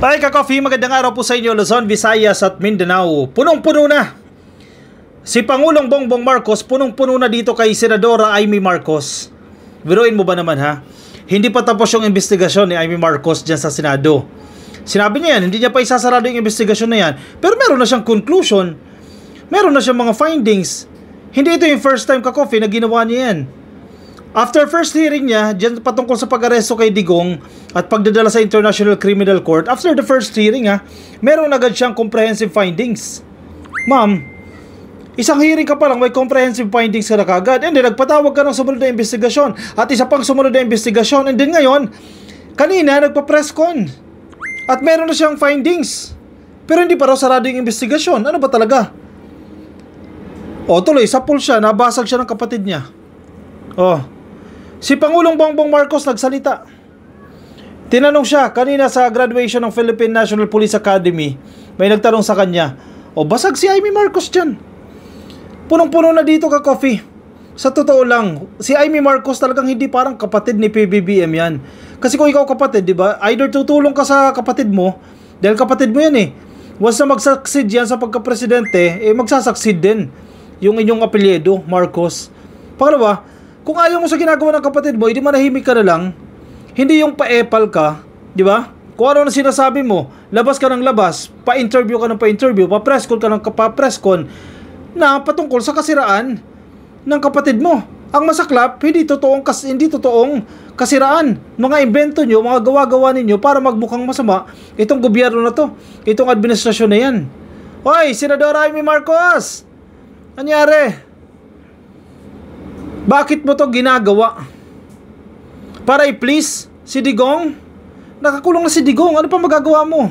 Ay ka-coffee, magandang araw po sa inyo Luzon, Visayas at Mindanao. Punong-puno na. Si Pangulong Bongbong Marcos, punong-puno na dito kay Senadora Amy Marcos. Biruin mo ba naman ha? Hindi pa tapos yung investigasyon ni Amy Marcos dyan sa Senado. Sinabi niya yan, hindi niya pa isasarado yung investigasyon na yan. Pero meron na siyang conclusion. Meron na siyang mga findings. Hindi ito yung first time ka-coffee na ginawa niya yan. After first hearing niya, dyan patungkol sa pag-aresto kay Digong at pagdadala sa International Criminal Court, after the first hearing meron agad siyang comprehensive findings. Ma'am, isang hearing ka pa lang, may comprehensive findings ka na kagad, and then nagpatawag ka ng sumunod na investigasyon, at isa pang sumunod na investigasyon, and then ngayon, kanina nagpa-press con, at meron na siyang findings, pero hindi pa raw sarado yung investigasyon. Ano ba talaga? O tuloy, sa pool siya, nabasag siya ng kapatid niya. Si Pangulong Bongbong Marcos nagsalita. Tinanong siya kanina sa graduation ng Philippine National Police Academy. May nagtanong sa kanya, basag si Amy Marcos dyan. Punong-puno na dito ka-coffee. Sa totoo lang, si Amy Marcos talagang hindi parang kapatid ni PBBM yan. Kasi kung ikaw kapatid, di ba? Either tutulong ka sa kapatid mo, dahil kapatid mo yan eh. Once na mag-succeed yan sa pagka-presidente, magsasucceed din yung inyong apelyido, Marcos. Pangalawa, kung ayaw mo sa ginagawa ng kapatid mo, hindi manahimik ka na lang. Hindi yung pa-epal ka, di ba? Kung ano na sinasabi mo, labas ka ng labas, pa-interview ka ng pa-interview, pa-presscon ka ng pa-presscon, na patungkol sa kasiraan ng kapatid mo. Ang masaklap, hindi totoong kasiraan. Mga invento nyo, mga gawa-gawa ninyo para magmukhang masama itong gobyerno na to, itong administrasyon na yan. Hoy, Senadora Amy Marcos! Anyari? Bakit mo to ginagawa? Para i-please si Digong? Nakakulong na si Digong, ano pa magagawa mo?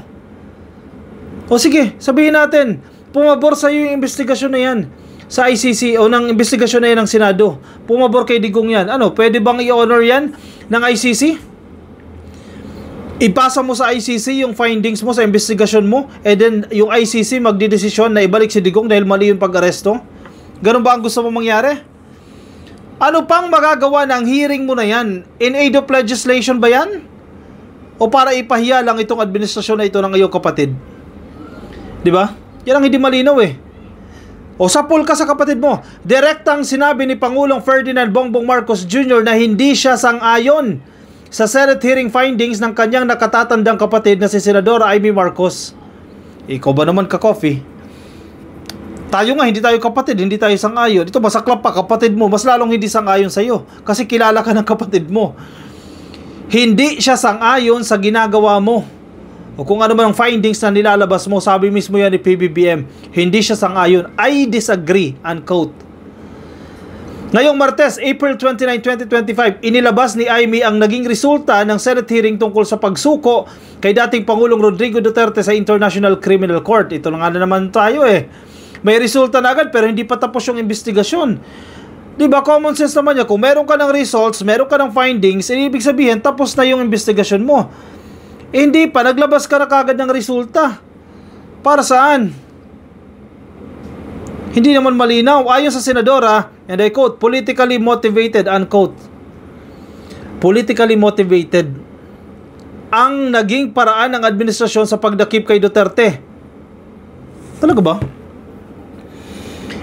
O sige, sabihin natin, pumabor sa iyo yung investigasyon na yan sa ICC o ng investigasyon na yan ng Senado. Pumabor kay Digong yan. Ano, pwede bang i-honor yan ng ICC? Ipasa mo sa ICC yung findings mo sa investigasyon mo, and then yung ICC magdidesisyon na ibalik si Digong dahil mali yung pag-aresto? Ganun ba ang gusto mo mangyari? Ano pang magagawa ng hearing mo na yan? In aid of legislation ba yan? O para ipahiya lang itong administrasyon na ito ng iyong kapatid? Diba? Yan ang hindi malinaw eh. O sapul ka sa kapatid mo. Direktang sinabi ni Pangulong Ferdinand Bongbong Marcos Jr. na hindi siya sang-ayon sa Senate hearing findings ng kanyang nakatatandang kapatid na si Senadora Amy Marcos. Ikaw ba naman ka-coffee? Tayo nga, hindi tayo kapatid, hindi tayo sang-ayon. Ito, masaklap pa, kapatid mo, mas lalong hindi sang-ayon sa'yo. Kasi kilala ka ng kapatid mo. Hindi siya sang-ayon sa ginagawa mo. O kung ano man ang findings na nilalabas mo, sabi mismo yan ni PBBM, hindi siya sang-ayon. I disagree, unquote. Ngayong Martes, April 29, 2025, inilabas ni Amy ang naging resulta ng Senate hearing tungkol sa pagsuko kay dating Pangulong Rodrigo Duterte sa International Criminal Court. Ito na nga na naman tayo eh. May resulta na agad pero hindi pa tapos yung investigasyon. Diba, common sense naman niya, kung meron ka ng results, meron ka ng findings, ibig sabihin tapos na yung investigasyon mo. Hindi pa, naglabas ka na kagad ng resulta. Para saan? Hindi naman malinaw. Ayon sa Senadora, and I quote, politically motivated, unquote. Politically motivated ang naging paraan ng administrasyon sa pagdakip kay Duterte. Talaga ba?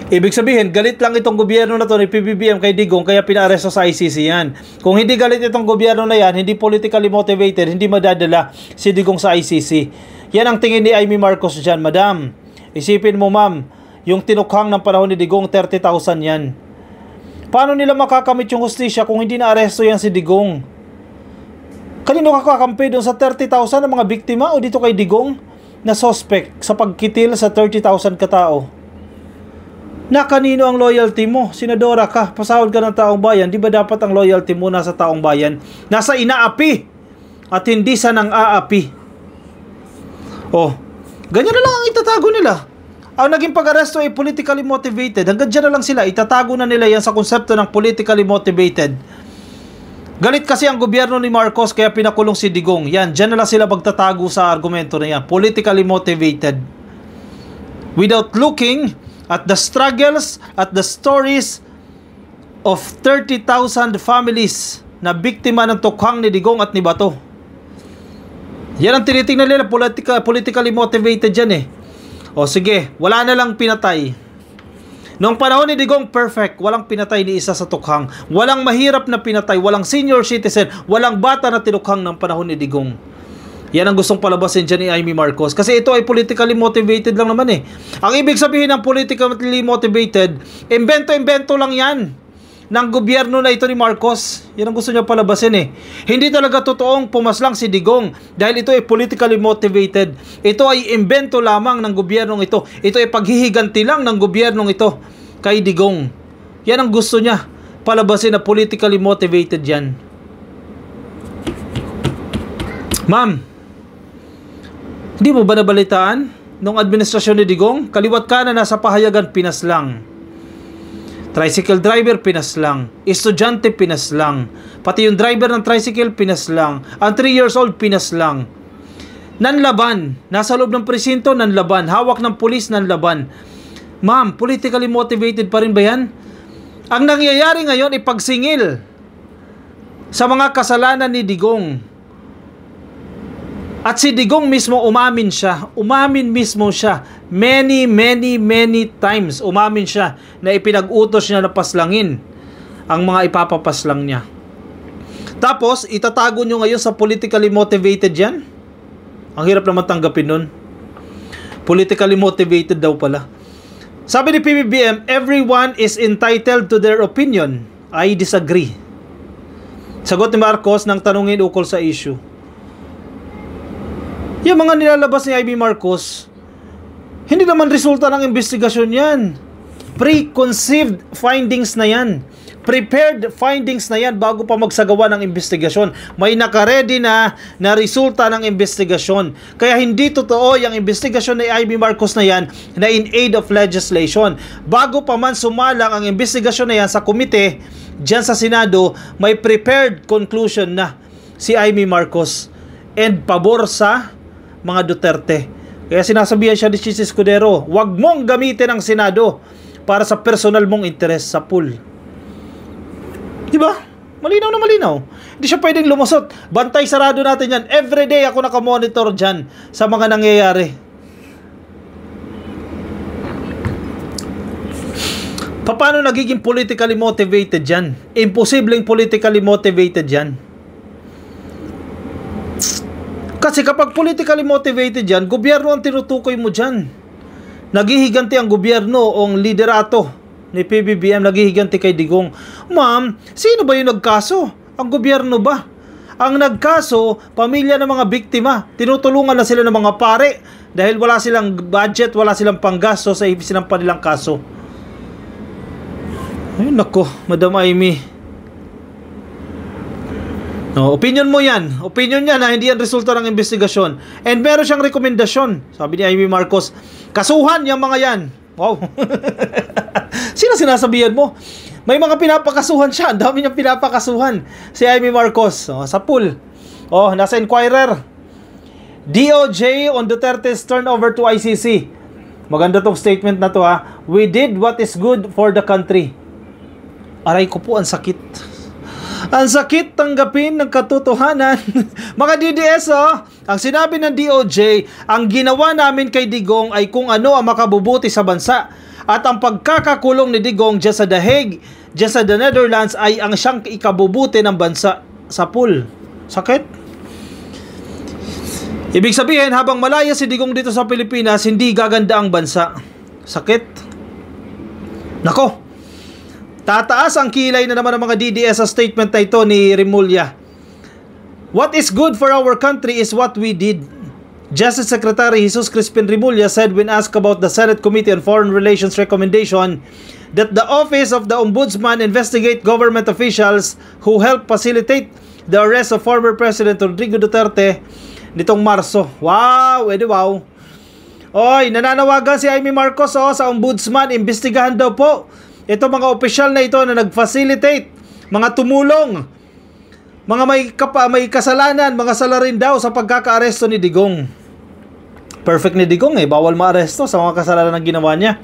Ibig sabihin, galit lang itong gobyerno na to ni PBBM kay Digong kaya pinaaresto sa ICC yan. Kung hindi galit itong gobyerno na yan, hindi politically motivated, hindi madadala si Digong sa ICC. Yan ang tingin ni Amy Marcos dyan, madam. Isipin mo ma'am, yung tinukhang ng panahon ni Digong, 30,000 yan. Paano nila makakamit yung hustisya kung hindi na-aresto yan si Digong? Kanino kakakampi doon sa 30,000 ng mga biktima o dito kay Digong na suspect sa pagkitil sa 30,000 katao? Na kanino ang loyalty mo? Senadora ka, pasahod ka ng taong bayan, di ba dapat ang loyalty mo nasa taong bayan? Nasa inaapi at hindi sa nang-aapi. Ganyan na lang ang itatago nila. Ang naging pag-aresto ay politically motivated. Hanggang dyan na lang sila, itatago na nila yan sa konsepto ng politically motivated. Galit kasi ang gobyerno ni Marcos kaya pinakulong si Digong. Yan, dyan na lang sila magtatago sa argumento na yan. Politically motivated. Without looking at the struggles, at the stories of 30,000 families na biktima ng tukhang ni Digong at ni Bato. Yan ang tinitingnan nila, politically motivated yan eh. O sige, wala na lang pinatay. Noong panahon ni Digong, perfect. Walang pinatay ni isa sa tukhang. Walang mahirap na pinatay. Walang senior citizen. Walang bata na tinukhang ng panahon ni Digong. Yan ang gustong palabasin dyan ni Amy Marcos. Kasi ito ay politically motivated lang naman eh. Ang ibig sabihin ng politically motivated, imbento-imbento lang yan ng gobyerno na ito ni Marcos. Yan ang gusto niya palabasin eh. Hindi talaga totoong pumaslang si Digong dahil ito ay politically motivated. Ito ay imbento lamang ng gobyernong ito. Ito ay paghihiganti lang ng gobyernong ito kay Digong. Yan ang gusto niya palabasin na politically motivated yan. Ma'am, hindi mo ba nabalitaan nung administrasyon ni Digong? Kaliwat kanan nasa pahayagan, pinaslang. Tricycle driver, pinaslang. Estudyante, pinaslang. Pati yung driver ng tricycle, pinaslang. Ang 3 years old, pinaslang. Nanlaban. Nasa loob ng presinto, nanlaban. Hawak ng pulis, nanlaban. Ma'am, politically motivated pa rin ba yan? Ang nangyayari ngayon ay pagsingil sa mga kasalanan ni Digong. At si Digong mismo umamin siya. Umamin mismo siya. Many times umamin siya na ipinag-utos niya na paslangin ang mga ipapapaslang niya. Tapos, itatago nyo ngayon sa politically motivated yan? Ang hirap naman tanggapin nun. Politically motivated daw pala. Sabi ni PBBM, everyone is entitled to their opinion. I disagree. Sagot ni Marcos nang tanungin ukol sa issue. Yung mga nilalabas ni Amy Marcos, hindi naman resulta ng investigasyon yan. Preconceived findings na yan. Prepared findings na yan bago pa magsagawa ng investigasyon. May nakaredy na resulta ng investigasyon. Kaya hindi totoo yung investigasyon ni Amy Marcos na yan na in aid of legislation. Bago pa man sumalang ang investigasyon na yan sa komite, dyan sa Senado, may prepared conclusion na si Amy Marcos and pabor sa mga Duterte. Kaya sinasabihan siya ni Chis Escudero, wag mong gamitin ang Senado para sa personal mong interes sa pool. Diba? Malinaw na malinaw. Hindi siya pwedeng lumusot. Bantay sarado natin yan. Everyday ako nakamonitor dyan sa mga nangyayari. Paano nagiging politically motivated yan? Imposibleng politically motivated yan. Kasi kapag politically motivated yan, gobyerno ang tinutukoy mo dyan. Naghihiganti ang gobyerno o ang liderato ni PBBM, naghihiganti kay Digong. Ma'am, sino ba yung nagkaso? Ang gobyerno ba? Ang nagkaso, pamilya ng mga biktima. Tinutulungan na sila ng mga pare dahil wala silang budget, wala silang panggasto sa isinampa nilang kaso. Ay nako, Madam Amy. No, opinion mo yan. Opinion niya na hindi yan resulta ng investigasyon. And meron siyang rekomendasyon. Sabi ni Amy Marcos, kasuhan yung mga yan. Wow. Sino sinasabihan mo? May mga pinapakasuhan siya. Ang dami niyang pinapakasuhan. Si Amy Marcos. Sa pool. Nasa Inquirer. DOJ on Duterte's turnover to ICC. Maganda tong statement na to ha. We did what is good for the country. Aray ko po, ang sakit. Ang sakit tanggapin ng katotohanan. Mga DDS, ang sinabi ng DOJ, ang ginawa namin kay Digong ay kung ano ang makabubuti sa bansa. At ang pagkakakulong ni Digong dyan sa The Hague, dyan sa the Netherlands, ay ang siyang ikabubuti ng bansa sa pool. Sakit? Ibig sabihin, habang malaya si Digong dito sa Pilipinas, hindi gaganda ang bansa. Sakit? Nako! Tataas ang kilay na naman ng mga DDS sa statement na ito ni Remulla. What is good for our country is what we did. Justice Secretary Jesus Crispin Remulla said when asked about the Senate Committee on Foreign Relations recommendation that the Office of the Ombudsman investigate government officials who helped facilitate the arrest of former President Rodrigo Duterte nitong Marso. Wow! Wow! Oy, nananawagan si Amy Marcos sa Ombudsman, imbestigahan daw po ito mga opisyal na ito na nag-facilitate, mga tumulong, mga may kasalanan, mga salarin daw sa pagkaka-aresto ni Digong. Perfect ni Digong bawal maaresto sa mga kasalanan na ginawa niya.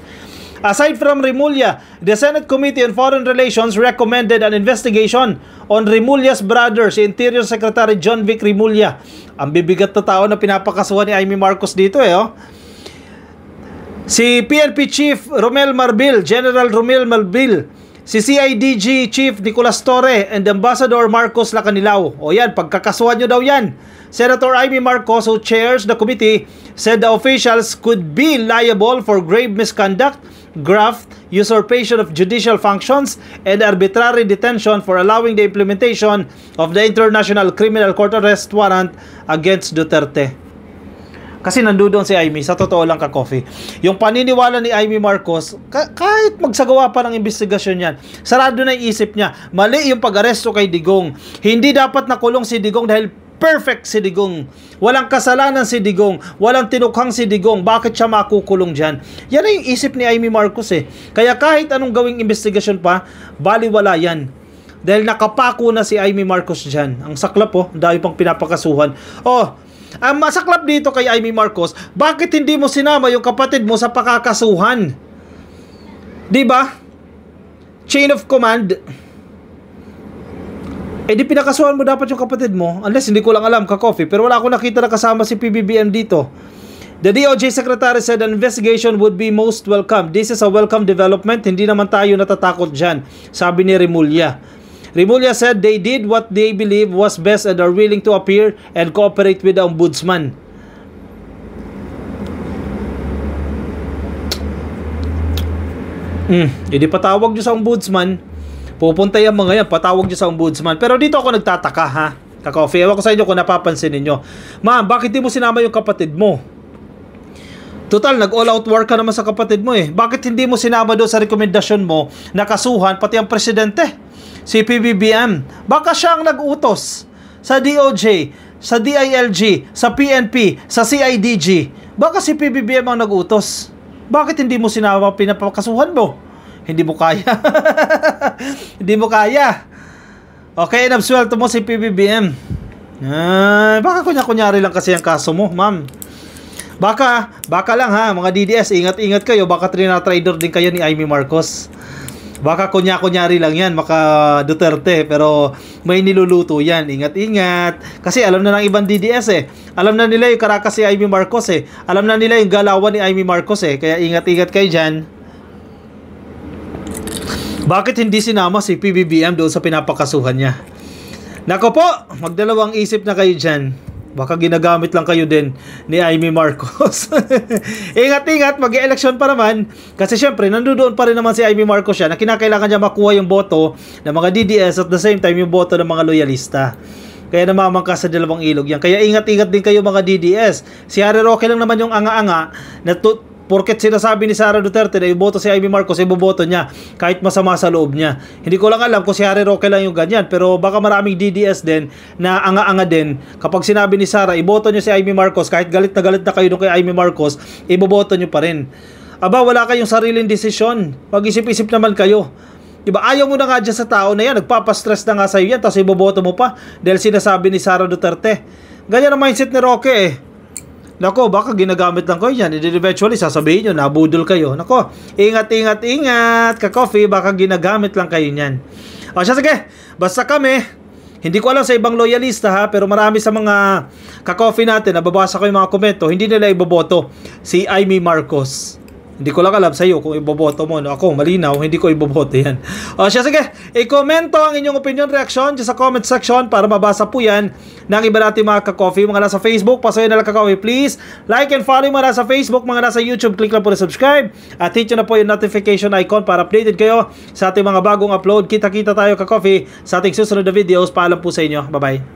Aside from Remulla, the Senate Committee on Foreign Relations recommended an investigation on Remulla's brother, si Interior Secretary John Vic Remulla. Ang bibigat na tao na pinapakasuhan ni Amy Marcos dito Si PNP Chief Romel Marbil, General Romel Marbil, si CIDG Chief Nicolas Torre, and Ambassador Marcos Lacanilao. O yan, pagkakasuhan nyo daw yan. Senator Amy Marcos, who chairs the committee, said the officials could be liable for grave misconduct, graft, usurpation of judicial functions, and arbitrary detention for allowing the implementation of the International Criminal Court arrest warrant against Duterte. Kasi nandoon si Amy, sa totoo lang ka-coffee. Yung paniniwala ni Amy Marcos, kahit magsagawa pa ng investigasyon yan, sarado na yung isip niya. Mali yung pag-aresto kay Digong. Hindi dapat nakulong si Digong dahil perfect si Digong. Walang kasalanan si Digong. Walang tinukhang si Digong. Bakit siya makukulong dyan? Yan ay yung isip ni Amy Marcos Kaya kahit anong gawing investigasyon pa, baliwala yan. Dahil nakapako na si Amy Marcos dyan. Ang saklap ang dami pang pinapakasuhan. Ang masaklap dito kay Amy Marcos, bakit hindi mo sinama yung kapatid mo sa pakakasuhan? Diba? Chain of command. Di pinakasuhan mo dapat yung kapatid mo. Unless hindi ko lang alam, ka-coffee. Pero wala akong nakita na kasama si PBBM dito. The DOJ Secretary said an investigation would be most welcome. This is a welcome development. Hindi naman tayo natatakot dyan, sabi ni Remulla. Remulla said they did what they believe was best and are willing to appear and cooperate with the ombudsman. Hindi patawag nyo sa ombudsman. Pupunta yung mga yan, patawag nyo sa ombudsman. Pero dito ako nagtataka ka-coffee. Ewan ko sa inyo kung napapansin ninyo. Ma'am, bakit di mo sinama yung kapatid mo? Total, nag-all out war ka naman sa kapatid mo Bakit hindi mo sinama doon sa rekomendasyon mo na kasuhan pati ang presidente? Si PBBM. Baka siya ang nag-utos sa DOJ, sa DILG, sa PNP, sa CIDG. Baka si PBBM ang nag-utos. Bakit hindi mo sinama pinapakasuhan mo? Hindi mo kaya. Hindi mo kaya. Okay, nabswelto mo si PBBM. Baka kunya-kunyari lang kasi ang kaso mo, ma'am. Baka lang mga DDS, ingat-ingat kayo. Baka trina-trader din kayo ni Amy Marcos. Baka kunya-kunyari lang yan, maka Duterte. Pero may niluluto yan. Ingat-ingat. Kasi alam na ng ibang DDS Alam na nila yung karakas si Amy Marcos Alam na nila yung galawan ni Amy Marcos Kaya ingat-ingat kayo dyan. Bakit hindi sinama si PBBM doon sa pinapakasuhan niya? Nako po, magdalawang isip na kayo dyan. Baka ginagamit lang kayo din ni Amy Marcos. Ingat-ingat, mag-e-election pa naman. Kasi syempre, nandoon pa rin naman si Amy Marcos na kinakailangan niya makuha yung boto ng mga DDS at the same time yung boto ng mga loyalista. Kaya namamangka sa dalawang ilog yan. Kaya ingat-ingat din kayo mga DDS. Si Harry Roque lang naman yung anga-anga na porket sinasabi ni Sara Duterte na iboto si Amy Marcos, iboboto niya kahit masama sa loob niya. Hindi ko lang alam kung si Harry Roque lang yung ganyan, pero baka maraming DDS din na anga-anga din. Kapag sinabi ni Sara, iboto niyo si Amy Marcos, kahit galit na kayo doon kay Amy Marcos, iboboto niyo pa rin. Aba, wala kayong sariling desisyon. Mag-isip-isip naman kayo. Diba, ayaw mo na nga dyan sa tao na yan, nagpapastress na nga sa'yo yan, tapos iboboto mo pa dahil sinasabi ni Sara Duterte. Ganyan ang mindset ni Roque Nako, baka ginagamit lang kayo yan. Eventually, sasabihin nyo, nabudol kayo. Nako, ingat, ka-coffee, baka ginagamit lang kayo yan. O siya, sige, basta kami, hindi ko alam sa ibang loyalista pero marami sa mga ka-coffee natin, nababasa ko yung mga komento, hindi nila iboboto si Amy Marcos. Hindi ko lang alam sa iyo kung iboboto mo. Ako, malinaw, hindi ko iboboto yan. O siya, sige, i-komento ang inyong opinion, reaction sa comment section para mabasa po yan ng iba natin mga ka-coffee. Mga nasa Facebook, pasukin na lang ka-coffee, please. Like and follow mga nasa Facebook, mga nasa YouTube, click lang po na subscribe. At hit nyo na po yung notification icon para updated kayo sa ating mga bagong upload. Kita-kita tayo ka-coffee sa ating susunod na videos. Paalam po sa inyo. Bye-bye.